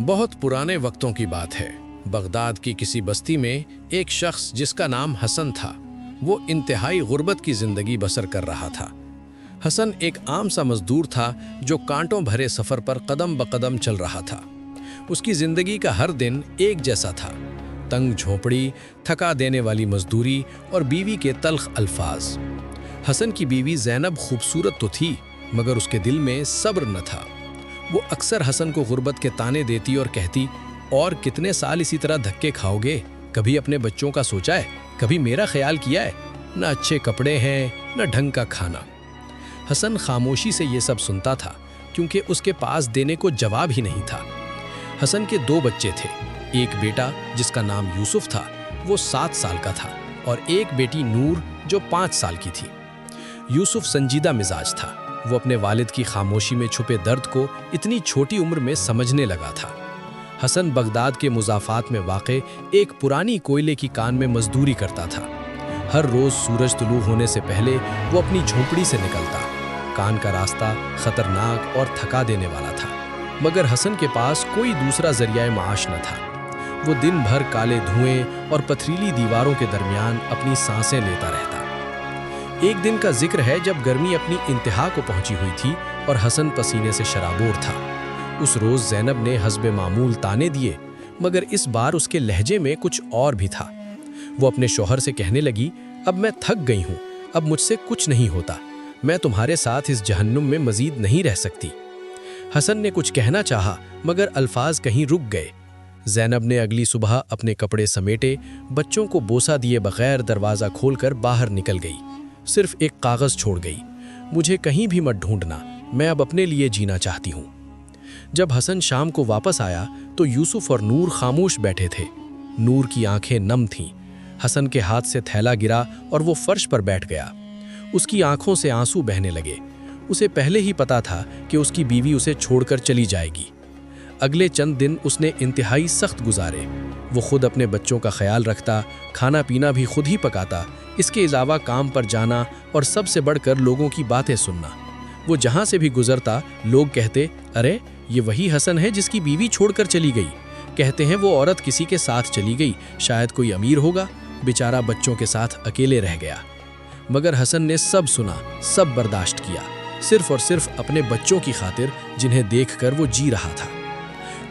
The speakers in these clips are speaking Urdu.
بہت پرانے وقتوں کی بات ہے۔ بغداد کی کسی بستی میں ایک شخص جس کا نام حسن تھا، وہ انتہائی غربت کی زندگی بسر کر رہا تھا۔ حسن ایک عام سا مزدور تھا جو کانٹوں بھرے سفر پر قدم بقدم چل رہا تھا۔ اس کی زندگی کا ہر دن ایک جیسا تھا، تنگ جھونپڑی، تھکا دینے والی مزدوری اور بیوی کے تلخ الفاظ۔ حسن کی بیوی زینب خوبصورت تو تھی، مگر اس کے دل میں صبر نہ تھا۔ وہ اکثر حسن کو غربت کے طعنے دیتی اور کہتی، اور کتنے سال اسی طرح دھکے کھاؤ گے؟ کبھی اپنے بچوں کا سوچا ہے؟ کبھی میرا خیال کیا ہے؟ نہ اچھے کپڑے ہیں، نہ ڈھنگ کا کھانا۔ حسن خاموشی سے یہ سب سنتا تھا، کیونکہ اس کے پاس دینے کو جواب ہی نہیں تھا۔ حسن کے 2 بچے تھے، ایک بیٹا جس کا نام یوسف تھا، وہ 7 سال کا تھا، اور ایک بیٹی نور جو 5 سال کی تھی۔ یوسف سنجیدہ مزاج تھا، وہ اپنے والد کی خاموشی میں چھپے درد کو اتنی چھوٹی عمر میں سمجھنے لگا تھا۔ حسن بغداد کے مضافات میں واقع ایک پرانی کوئلے کی کان میں مزدوری کرتا تھا۔ ہر روز سورج طلوع ہونے سے پہلے وہ اپنی جھونپڑی سے نکلتا۔ کان کا راستہ خطرناک اور تھکا دینے والا تھا، مگر حسن کے پاس کوئی دوسرا ذریعہ معاش نہ تھا۔ وہ دن بھر کالے دھوئیں اور پتھریلی دیواروں کے درمیان اپنی سانسیں لیتا رہتا۔ ایک دن کا ذکر ہے جب گرمی اپنی انتہا کو پہنچی ہوئی تھی اور حسن پسینے سے شرابور تھا۔ اس روز زینب نے حسب معمول طعنے دیے، مگر اس بار اس کے لہجے میں کچھ اور بھی تھا۔ وہ اپنے شوہر سے کہنے لگی، اب میں تھک گئی ہوں، اب مجھ سے کچھ نہیں ہوتا، میں تمہارے ساتھ اس جہنم میں مزید نہیں رہ سکتی۔ حسن نے کچھ کہنا چاہا، مگر الفاظ کہیں رک گئے۔ زینب نے اگلی صبح اپنے کپڑے سمیٹے، بچوں کو بوسہ دیے بغیر دروازہ کھول کر باہر نکل گئی۔ صرف ایک کاغذ چھوڑ گئی، مجھے کہیں بھی مت ڈھونڈنا، میں اب اپنے لیے جینا چاہتی ہوں۔ جب حسن شام کو واپس آیا تو یوسف اور نور خاموش بیٹھے تھے۔ نور کی آنکھیں نم تھیں۔ حسن کے ہاتھ سے تھیلا گرا اور وہ فرش پر بیٹھ گیا۔ اس کی آنکھوں سے آنسو بہنے لگے۔ اسے پہلے ہی پتا تھا کہ اس کی بیوی اسے چھوڑ کر چلی جائے گی۔ اگلے چند دن اس نے انتہائی سخت گزارے۔ وہ خود اپنے بچوں کا خیال رکھتا، کھانا پینا بھی خود ہی پکاتا، اس کے علاوہ کام پر جانا اور سب سے بڑھ کر لوگوں کی باتیں سننا۔ وہ جہاں سے بھی گزرتا لوگ کہتے، ارے یہ وہی حسن ہے جس کی بیوی چھوڑ کر چلی گئی۔ کہتے ہیں وہ عورت کسی کے ساتھ چلی گئی، شاید کوئی امیر ہوگا، بیچارہ بچوں کے ساتھ اکیلے رہ گیا۔ مگر حسن نے سب سنا، سب برداشت کیا، صرف اور صرف اپنے بچوں کی خاطر، جنہیں دیکھ کر وہ جی رہا تھا۔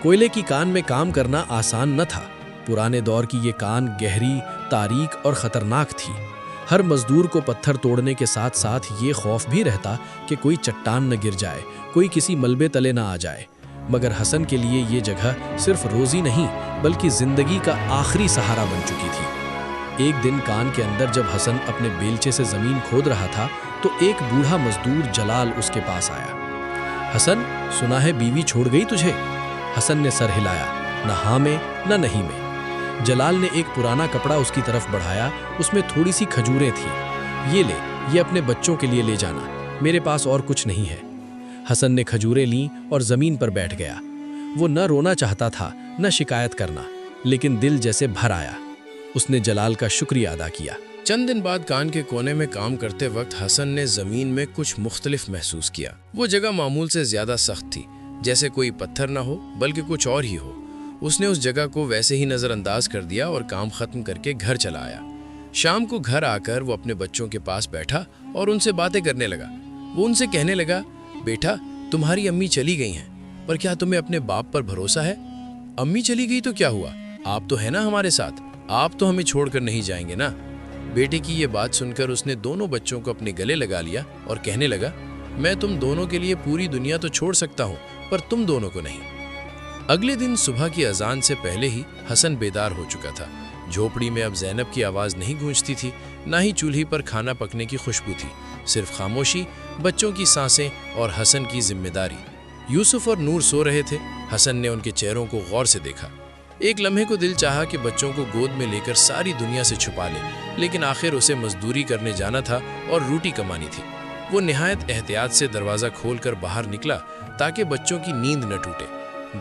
کوئلے کی کان میں کام کرنا آسان نہ تھا۔ پرانے دور کی یہ کان گہری، تاریک اور خطرناک تھی۔ ہر مزدور کو پتھر توڑنے کے ساتھ ساتھ یہ خوف بھی رہتا کہ کوئی چٹان نہ گر جائے، کوئی کسی ملبے تلے نہ آ جائے۔ مگر حسن کے لیے یہ جگہ صرف روزی نہیں بلکہ زندگی کا آخری سہارا بن چکی تھی۔ ایک دن کان کے اندر جب حسن اپنے بیلچے سے زمین کھود رہا تھا تو ایک بوڑھا مزدور جلال اس کے پاس آیا۔ حسن، سنا ہے بیوی چھوڑ گئی تجھے؟ حسن نے سر ہلایا، نہ ہاں میں نہ نہیں میں۔ جلال نے ایک پرانا کپڑا اس کی طرف بڑھایا، اس میں تھوڑی سی کھجوریں تھیں۔ یہ لے، یہ اپنے بچوں کے لیے لے جانا، میرے پاس اور کچھ نہیں ہے۔ حسن نے کھجوریں لیں اور زمین پر بیٹھ گیا۔ وہ نہ رونا چاہتا تھا نہ شکایت کرنا، لیکن دل جیسے بھر آیا۔ اس نے جلال کا شکریہ ادا کیا۔ چند دن بعد کان کے کونے میں کام کرتے وقت حسن نے زمین میں کچھ مختلف محسوس کیا۔ وہ جگہ معمول سے زیادہ سخت تھی، جیسے کوئی پتھر نہ ہو بلکہ کچھ اور ہی ہو۔ اس نے اس جگہ کو ویسے ہی نظر انداز کر دیا اور کام ختم کر کے گھر چلا آیا۔ شام کو گھر آ کر وہ اپنے بچوں کے پاس بیٹھا اور ان سے باتیں کرنے لگا۔ وہ ان سے کہنے لگا، بیٹا تمہاری امی چلی گئی ہیں، پر کیا تمہیں اپنے باپ پر بھروسہ ہے؟ امی چلی گئی تو کیا ہوا، آپ تو ہیں نا ہمارے ساتھ، آپ تو ہمیں چھوڑ کر نہیں جائیں گے نا۔ بیٹے کی یہ بات سن کر اس نے دونوں بچوں کو اپنے گلے لگا لیا اور کہنے لگا، میں تم دونوں کے لیے پوری دنیا تو چھوڑ سکتا ہوں، پر تم دونوں کو نہیں۔ اگلے دن صبح کی اذان سے پہلے ہی حسن بیدار ہو چکا تھا۔ جھوپڑی میں اب زینب کی آواز نہیں گونجتی تھی، نہ ہی چولہے پر کھانا پکنے کی خوشبو تھی، صرف خاموشی، بچوں کی سانسیں اور حسن کی ذمہ داری۔ یوسف اور نور سو رہے تھے۔ حسن نے ان کے چہروں کو غور سے دیکھا۔ ایک لمحے کو دل چاہا کہ بچوں کو گود میں لے کر ساری دنیا سے چھپا لے، لیکن آخر اسے مزدوری کرنے جانا تھا اور روٹی کمانی تھی۔ وہ نہایت احتیاط سے دروازہ کھول کر باہر نکلا تاکہ بچوں کی نیند نہ ٹوٹے۔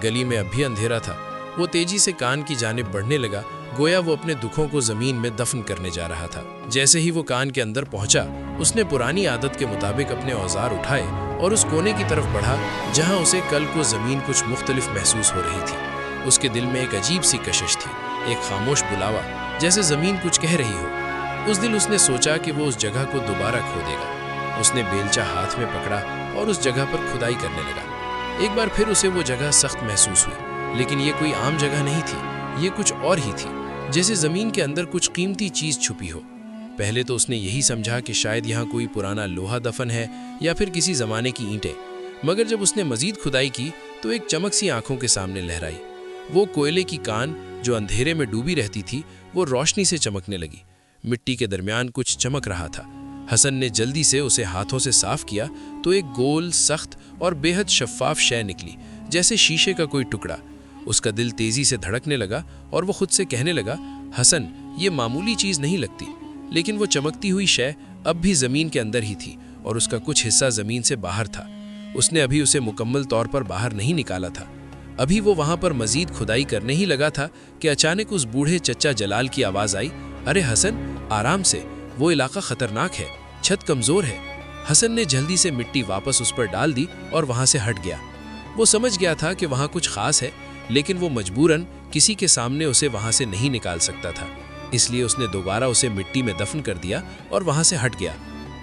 گلی میں اب بھی اندھیرا تھا۔ وہ تیزی سے کان کی جانب بڑھنے لگا، گویا وہ اپنے دکھوں کو زمین میں دفن کرنے جا رہا تھا۔ جیسے ہی وہ کان کے اندر پہنچا، اس نے پرانی عادت کے مطابق اپنے اوزار اٹھائے اور اس کونے کی طرف بڑھا جہاں اسے کل کو زمین کچھ مختلف محسوس ہو رہی تھی۔ اس کے دل میں ایک عجیب سی کشش تھی، ایک خاموش بلاوا، جیسے زمین کچھ کہہ رہی ہو۔ اس دن اس نے سوچا کہ وہ اس جگہ کو دوبارہ کھودے گا۔ اس نے بیلچہ ہاتھ میں پکڑا اور اس جگہ پر کھدائی کرنے لگا۔ ایک بار پھر اسے وہ جگہ سخت محسوس ہوئی، لیکن یہ کوئی عام جگہ نہیں تھی، یہ کچھ اور ہی تھی، جیسے زمین کے اندر کچھ قیمتی چیز چھپی ہو۔ پہلے تو اس نے یہی سمجھا کہ شاید یہاں کوئی پرانا لوہا دفن ہے یا پھر کسی زمانے کی اینٹیں، مگر جب اس نے مزید کھدائی کی تو ایک چمک سی آنکھوں کے سامنے لہرائی۔ وہ کوئلے کی کان جو اندھیرے میں ڈوبی رہتی تھی وہ روشنی سے چمکنے لگی۔ مٹی کے درمیان کچھ چمک رہا تھا۔ حسن نے جلدی سے اسے ہاتھوں سے صاف کیا تو ایک گول، سخت اور بے حد شفاف شے نکلی، جیسے شیشے کا کوئی ٹکڑا۔ اس کا دل تیزی سے دھڑکنے لگا اور وہ خود سے کہنے لگا، حسن، یہ معمولی چیز نہیں لگتی۔ لیکن وہ چمکتی ہوئی شے اب بھی زمین کے اندر ہی تھی اور اس کا کچھ حصہ زمین سے باہر تھا۔ اس نے ابھی اسے مکمل طور پر باہر نہیں نکالا تھا۔ ابھی وہ وہاں پر مزید کھدائی کرنے ہی لگا تھا کہ اچانک اس بوڑھے چچا جلال کی آواز آئی، ارے حسن، آرام سے، وہ علاقہ خطرناک ہے، چھت کمزور ہے۔ حسن نے جلدی سے مٹی واپس اس پر ڈال دی اور وہاں سے ہٹ گیا۔ وہ سمجھ گیا تھا کہ وہاں کچھ خاص ہے، لیکن وہ مجبوراً کسی کے سامنے اسے وہاں سے نہیں نکال سکتا تھا۔ اس لیے اس نے دوبارہ اسے مٹی میں دفن کر دیا اور وہاں سے ہٹ گیا۔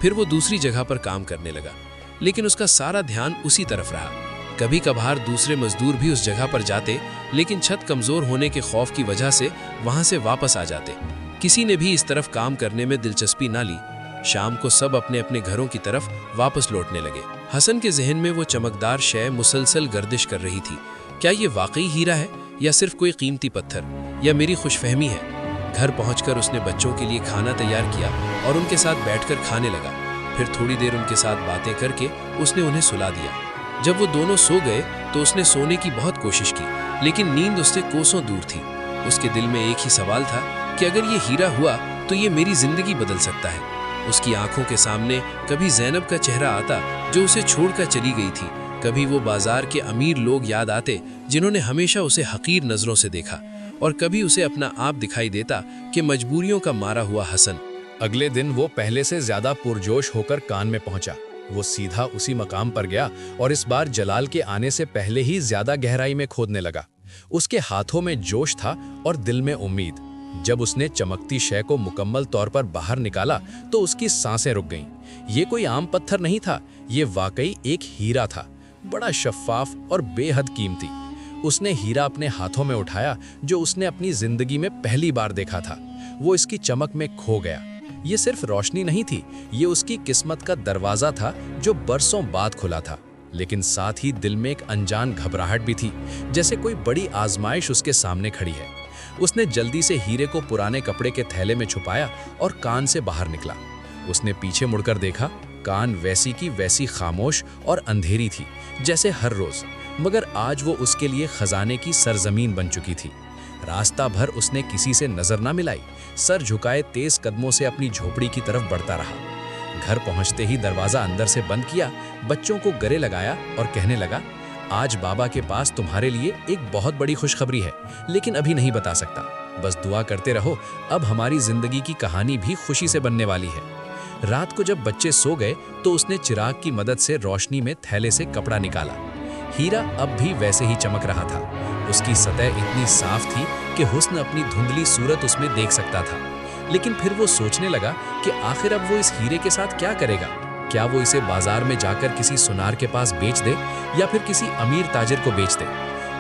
پھر وہ دوسری جگہ پر کام کرنے لگا، لیکن اس کا سارا دھیان اسی طرف رہا۔ کبھی کبھار دوسرے مزدور بھی اس جگہ پر جاتے، لیکن چھت کمزور ہونے کے خوف کی وجہ سے وہاں سے واپس آ جاتے۔ کسی نے بھی اس طرف کام کرنے میں دلچسپی نہ لی۔ شام کو سب اپنے اپنے گھروں کی طرف واپس لوٹنے لگے۔ حسن کے ذہن میں وہ چمکدار شے مسلسل گردش کر رہی تھی۔ کیا یہ واقعی ہیرا ہے یا صرف کوئی قیمتی پتھر، یا میری خوش فہمی ہے؟ گھر پہنچ کر اس نے بچوں کے لیے کھانا تیار کیا اور ان کے ساتھ بیٹھ کر کھانے لگا۔ پھر تھوڑی دیر ان کے ساتھ باتیں کر کے اس نے انہیں سلا دیا۔ جب وہ دونوں سو گئے تو اس نے سونے کی بہت کوشش کی، لیکن نیند اس سے کوسوں دور تھی۔ اس کے دل میں ایک ہی سوال تھا کہ اگر یہ ہیرا ہوا تو یہ میری زندگی بدل سکتا ہے۔ اس کی آنکھوں کے سامنے کبھی زینب کا چہرہ آتا جو اسے چھوڑ کر چلی گئی تھی، کبھی وہ بازار کے امیر لوگ یاد آتے جنہوں نے ہمیشہ اسے حقیر نظروں سے دیکھا، اور کبھی اسے اپنا آپ دکھائی دیتا کہ مجبوریوں کا مارا ہوا حسن۔ اگلے دن وہ پہلے سے زیادہ پرجوش ہو کر کان میں پہنچا۔ وہ سیدھا اسی مقام پر گیا اور اس بار جلال کے آنے سے پہلے ہی زیادہ گہرائی میں کھودنے لگا۔ اس کے ہاتھوں میں جوش تھا اور دل میں امید۔ جب اس نے چمکتی شے کو مکمل طور پر باہر نکالا تو اس کی سانسیں رک گئیں۔ یہ کوئی عام پتھر نہیں تھا، یہ واقعی ایک ہیرا تھا، بڑا شفاف اور بے حد قیمتی۔ اس نے ہیرا اپنے ہاتھوں میں اٹھایا جو اس نے اپنی زندگی میں پہلی بار دیکھا تھا۔ وہ اس کی چمک میں کھو گیا۔ یہ صرف روشنی نہیں تھی، یہ اس کی قسمت کا دروازہ تھا جو برسوں بعد کھلا تھا، لیکن ساتھ ہی دل میں ایک انجان گھبراہٹ بھی تھی، جیسے کوئی بڑی آزمائش اس کے سامنے کھڑی ہے۔ اس نے جلدی سے ہیرے کو پرانے کپڑے کے تھیلے میں چھپایا اور کان سے باہر نکلا۔ اس نے پیچھے مڑ کر دیکھا، کان ویسی کی ویسی خاموش اور اندھیری تھی جیسے ہر روز، مگر آج وہ اس کے لیے خزانے کی سرزمین بن چکی تھی۔ راستہ بھر اس نے کسی سے نظر نہ ملائی، سر جھکائے تیز قدموں سے اپنی جھوپڑی کی طرف بڑھتا رہا۔ گھر پہنچتے ہی دروازہ اندر سے بند کیا، بچوں کو گلے لگایا اور کہنے لگا، آج بابا کے پاس تمہارے لیے ایک بہت بڑی خوشخبری ہے، لیکن ابھی نہیں بتا سکتا، بس دعا کرتے رہو، اب ہماری زندگی کی کہانی بھی خوشی سے بننے والی ہے۔ رات کو جب بچے سو گئے تو اس نے چراغ کی مدد سے روشنی میں تھیلے سے کپڑا نکالا۔ ہیرا اب بھی ویسے ہی چمک رہا تھا۔ اس کی سطح اتنی صاف تھی کہ حسن اپنی دھندلی صورت اس میں دیکھ سکتا تھا، لیکن پھر وہ سوچنے لگا کہ آخر اب وہ اس ہیرے کے ساتھ کیا کرے گا؟ کیا وہ اسے بازار میں جا کر کسی سونار کے پاس بیچ دے یا پھر کسی امیر تاجر کو بیچ دے؟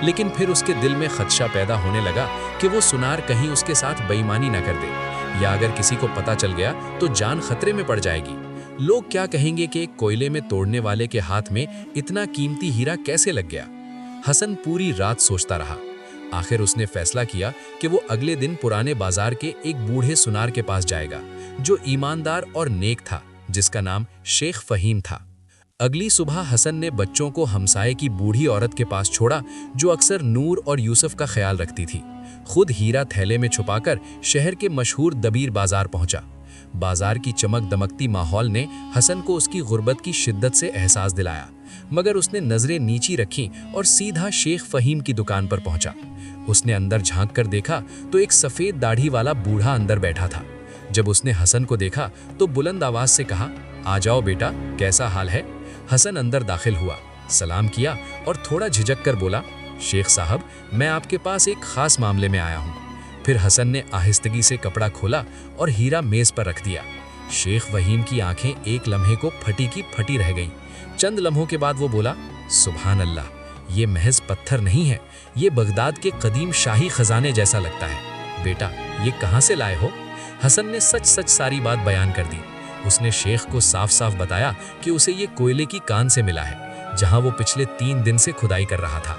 لیکن پھر اس کے دل میں خدشہ پیدا ہونے لگا کہ وہ سونار کہیں اس کے ساتھ بے ایمانی نہ کر دے، یا اگر کسی کو پتہ چل گیا تو جان خطرے میں پڑ جائے گی۔ لوگ کیا کہیں گے کہ ایک کوئلے میں توڑنے والے کے ہاتھ میں اتنا قیمتی ہیرا کیسے لگ گیا؟ حسن پوری رات سوچتا رہا۔ آخر اس نے فیصلہ کیا کہ وہ اگلے دن پرانے بازار کے ایک بوڑھے سونار کے پاس جائے گا جو ایماندار اور نیک تھا، جس کا نام شیخ فہیم تھا۔ اگلی صبح حسن نے بچوں کو ہمسائے کی بوڑھی عورت کے پاس چھوڑا جو اکثر نور اور یوسف کا خیال رکھتی تھی۔ خود ہیرا تھیلے میں چھپا کر شہر کے مشہور دبیر بازار پہنچا۔ بازار کی چمک دمکتی ماحول نے حسن کو اس کی غربت کی شدت سے احساس دلایا، مگر اس نے نظریں نیچی رکھیں اور سیدھا شیخ فہیم کی دکان پر پہنچا۔ اس نے اندر جھانک کر دیکھا تو ایک سفید داڑھی والا بوڑھا اندر بیٹھا تھا۔ جب اس نے حسن کو دیکھا تو بلند آواز سے کہا، آ جاؤ بیٹا، کیسا حال ہے؟ حسن اندر داخل ہوا، سلام کیا اور تھوڑا جھجک کر بولا، شیخ صاحب میں آپ کے پاس ایک خاص معاملے میں آیا ہوں۔ پھر حسن نے آہستگی سے کپڑا کھولا اور ہیرا میز پر رکھ دیا۔ شیخ فہیم کی آنکھیں ایک لمحے کو پھٹی کی پھٹی رہ گئیں۔ چند لمحوں کے بعد وہ بولا، سبحان اللہ، یہ محض پتھر نہیں ہے، یہ بغداد کے قدیم شاہی خزانے جیسا لگتا ہے۔ بیٹا یہ کہاں سے لائے ہو؟ حسن نے سچ سچ ساری بات بیان کر دی۔ اس نے شیخ کو صاف صاف بتایا کہ اسے یہ کوئلے کی کان سے ملا ہے، جہاں وہ پچھلے 3 دن سے کھدائی کر رہا تھا۔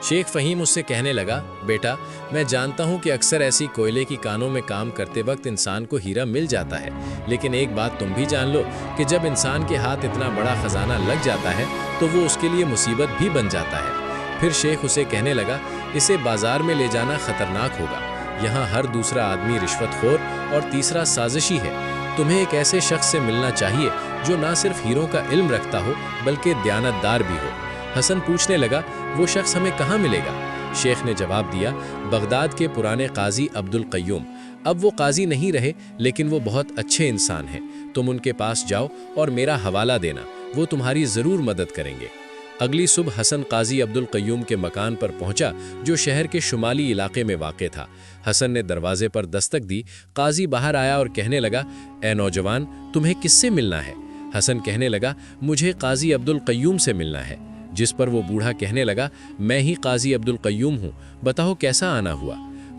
شیخ فہیم اس سے کہنے لگا، بیٹا میں جانتا ہوں کہ اکثر ایسی کوئلے کی کانوں میں کام کرتے وقت انسان کو ہیرا مل جاتا ہے، لیکن ایک بات تم بھی جان لو کہ جب انسان کے ہاتھ اتنا بڑا خزانہ لگ جاتا ہے تو وہ اس کے لیے مصیبت بھی بن جاتا ہے۔ پھر شیخ اسے کہنے لگا، اسے بازار میں لے جانا خطرناک ہوگا، یہاں ہر دوسرا آدمی رشوت خور اور تیسرا سازشی ہے۔ تمہیں ایک ایسے شخص سے ملنا چاہیے جو نہ صرف ہیروں کا علم رکھتا ہو بلکہ دیانتدار بھی ہو۔ حسن پوچھنے لگا، وہ شخص ہمیں کہاں ملے گا؟ شیخ نے جواب دیا، بغداد کے پرانے قاضی عبد القیوم۔ اب وہ قاضی نہیں رہے لیکن وہ بہت اچھے انسان ہیں، تم ان کے پاس جاؤ اور میرا حوالہ دینا، وہ تمہاری ضرور مدد کریں گے۔ اگلی صبح حسن قاضی عبد القیوم کے مکان پر پہنچا جو شہر کے شمالی علاقے میں واقع تھا۔ حسن نے دروازے پر دستک دی، قاضی باہر آیا اور کہنے لگا، اے نوجوان تمہیں کس سے ملنا ہے؟ حسن کہنے لگا، مجھے قاضی عبد القیوم سے ملنا ہے۔ جس پر وہ بوڑھا کہنے لگا، میں ہی قاضی عبد القیوم ہوں، بتاؤ کیسا آنا ہوا؟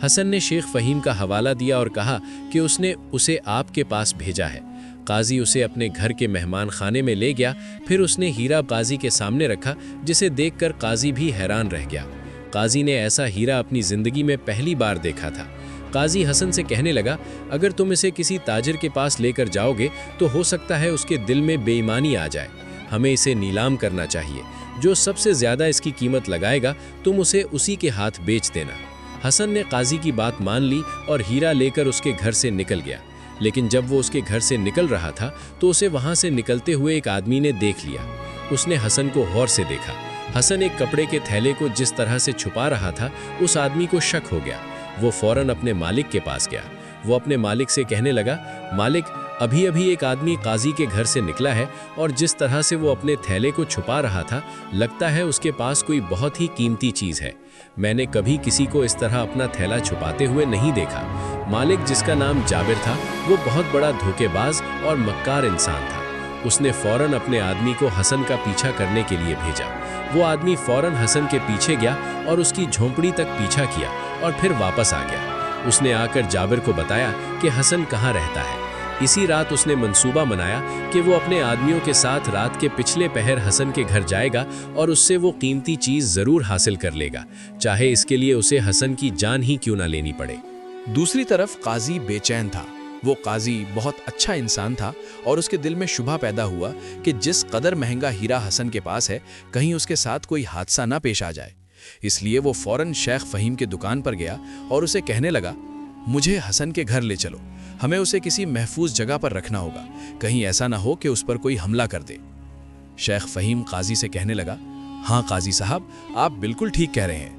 حسن نے شیخ فہیم کا حوالہ دیا اور کہا کہ اس نے اسے آپ کے پاس بھیجا ہے۔ قاضی اسے اپنے گھر کے مہمان خانے میں لے گیا، پھر اس نے ہیرا قاضی کے سامنے رکھا جسے دیکھ کر قاضی بھی حیران رہ گیا۔ قاضی نے ایسا ہیرا اپنی زندگی میں پہلی بار دیکھا تھا۔ قاضی حسن سے کہنے لگا، اگر تم اسے کسی تاجر کے پاس لے کر جاؤ گے تو ہو سکتا ہے اس کے دل میں بے ایمانی آ جائے، ہمیں اسے نیلام کرنا چاہیے، جو سب سے زیادہ اس کی قیمت لگائے گا تم اسے اسی کے ہاتھ بیچ دینا۔ حسن نے قاضی کی بات مان لی اور ہیرا لے کر اس کے گھر سے نکل گیا، لیکن جب وہ اس کے گھر سے نکل رہا تھا تو اسے وہاں سے نکلتے ہوئے ایک آدمی نے دیکھ لیا۔ اس نے حسن کو غور سے دیکھا۔ حسن ایک کپڑے کے تھیلے کو جس طرح سے چھپا رہا تھا اس آدمی کو شک ہو گیا۔ وہ فوراً اپنے مالک کے پاس گیا۔ وہ اپنے مالک سے کہنے لگا، مالک ابھی ایک آدمی قاضی کے گھر سے نکلا ہے اور جس طرح سے وہ اپنے تھیلے کو چھپا رہا تھا لگتا ہے اس کے پاس کوئی بہت ہی قیمتی چیز ہے۔ میں نے کبھی کسی کو اس طرح اپنا تھیلا چھپاتے ہوئے نہیں دیکھا۔ مالک جس کا نام جابر تھا وہ بہت بڑا دھوکے باز اور مکار انسان تھا۔ اس نے فوراً اپنے آدمی کو حسن کا پیچھا کرنے کے لیے بھیجا۔ وہ آدمی فوراً حسن کے پیچھے گیا اور اس کی جھونپڑی تک پیچھا کیا اور پھر واپس آ گیا۔ اس نے آ کر جابر کو بتایا کہ حسن کہاں رہتا ہے۔ اسی رات اس نے منصوبہ بنایا کہ وہ اپنے آدمیوں کے ساتھ رات کے پچھلے پہر حسن کے گھر جائے گا اور اس سے وہ قیمتی چیز ضرور حاصل کر لے گا، چاہے اس کے لیے اسے حسن کی جان ہی کیوں نہ لینی پڑے۔ دوسری طرف قاضی بے چین تھا۔ وہ قاضی بہت اچھا انسان تھا اور اس کے دل میں شبہ پیدا ہوا کہ جس قدر مہنگا ہیرا حسن کے پاس ہے کہیں اس کے ساتھ کوئی حادثہ نہ پیش آ جائے۔ اس لیے وہ فوراً شیخ فہیم کے دکان پر گیا اور اسے کہنے لگا، مجھے حسن کے گھر لے چلو، ہمیں اسے کسی محفوظ جگہ پر رکھنا ہوگا، کہیں ایسا نہ ہو کہ اس پر کوئی حملہ کر دے۔ شیخ فہیم قاضی سے کہنے لگا، ہاں قاضی صاحب آپ بالکل ٹھیک کہہ رہے ہیں۔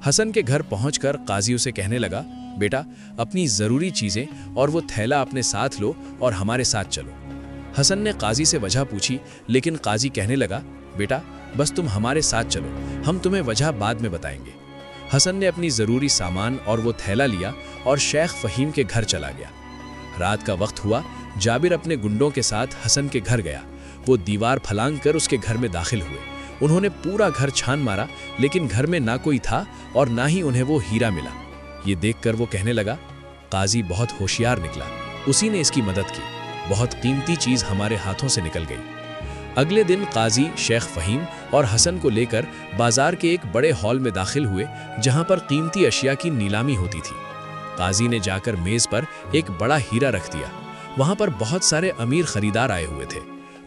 حسن کے گھر پہنچ کر قاضی اسے کہنے لگا، بیٹا اپنی ضروری چیزیں اور وہ تھیلا اپنے ساتھ لو اور ہمارے ساتھ چلو۔ حسن نے قاضی سے وجہ پوچھی لیکن قاضی کہنے لگا، بیٹا بس تم ہمارے ساتھ چلو، ہم تمہیں وجہ بعد میں بتائیں گے۔ حسن نے اپنی ضروری سامان اور وہ تھیلا لیا اور شیخ فہیم کے گھر چلا گیا۔ رات کا وقت ہوا، جابر اپنے گنڈوں کے ساتھ حسن کے گھر گیا۔ وہ دیوار پھلانگ کر اس کے گھر میں داخل ہوئے۔ انہوں نے پورا گھر چھان مارا لیکن گھر میں نہ کوئی تھا اور نہ ہی انہیں وہ ہیرا ملا۔ یہ دیکھ کر وہ کہنے لگا، قاضی بہت ہوشیار نکلا، اسی نے اس کی مدد کی، بہت قیمتی چیز ہمارے ہاتھوں سے نکل گئی۔ اگلے دن قاضی شیخ فہیم اور حسن کو لے کر بازار کے ایک بڑے ہال میں داخل ہوئے جہاں پر قیمتی اشیاء کی نیلامی ہوتی تھی۔ قاضی نے جا کر میز پر ایک بڑا ہیرا رکھ دیا۔ وہاں پر بہت سارے امیر خریدار آئے ہوئے تھے۔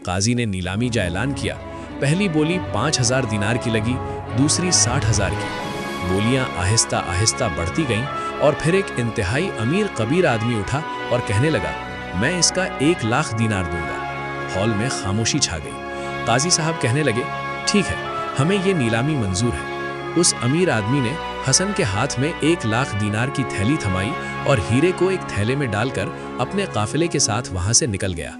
قاضی نے نیلامی کا اعلان کیا۔ پہلی بولی 5000 دینار کی لگی، دوسری 60,000 کی۔ بولیاں آہستہ آہستہ بڑھتی گئیں اور پھر ایک انتہائی امیر کبیر آدمی اٹھا اور کہنے لگا، میں اس کا 1,00,000 دینار دوں گا۔ ہال میں خاموشی چھا گئی۔ قاضی صاحب کہنے لگے، ٹھیک ہے، ہمیں یہ نیلامی منظور ہے۔ اس امیر آدمی نے حسن کے ہاتھ میں 1,00,000 دینار کی تھیلی تھمائی اور ہیرے کو ایک تھیلے میں ڈال کر اپنے قافلے کے ساتھ وہاں سے نکل گیا۔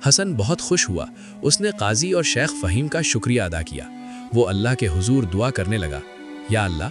حسن بہت خوش ہوا۔ اس نے قاضی اور شیخ فہیم کا شکریہ ادا کیا۔ وہ اللہ کے حضور دعا کرنے لگا، یا اللہ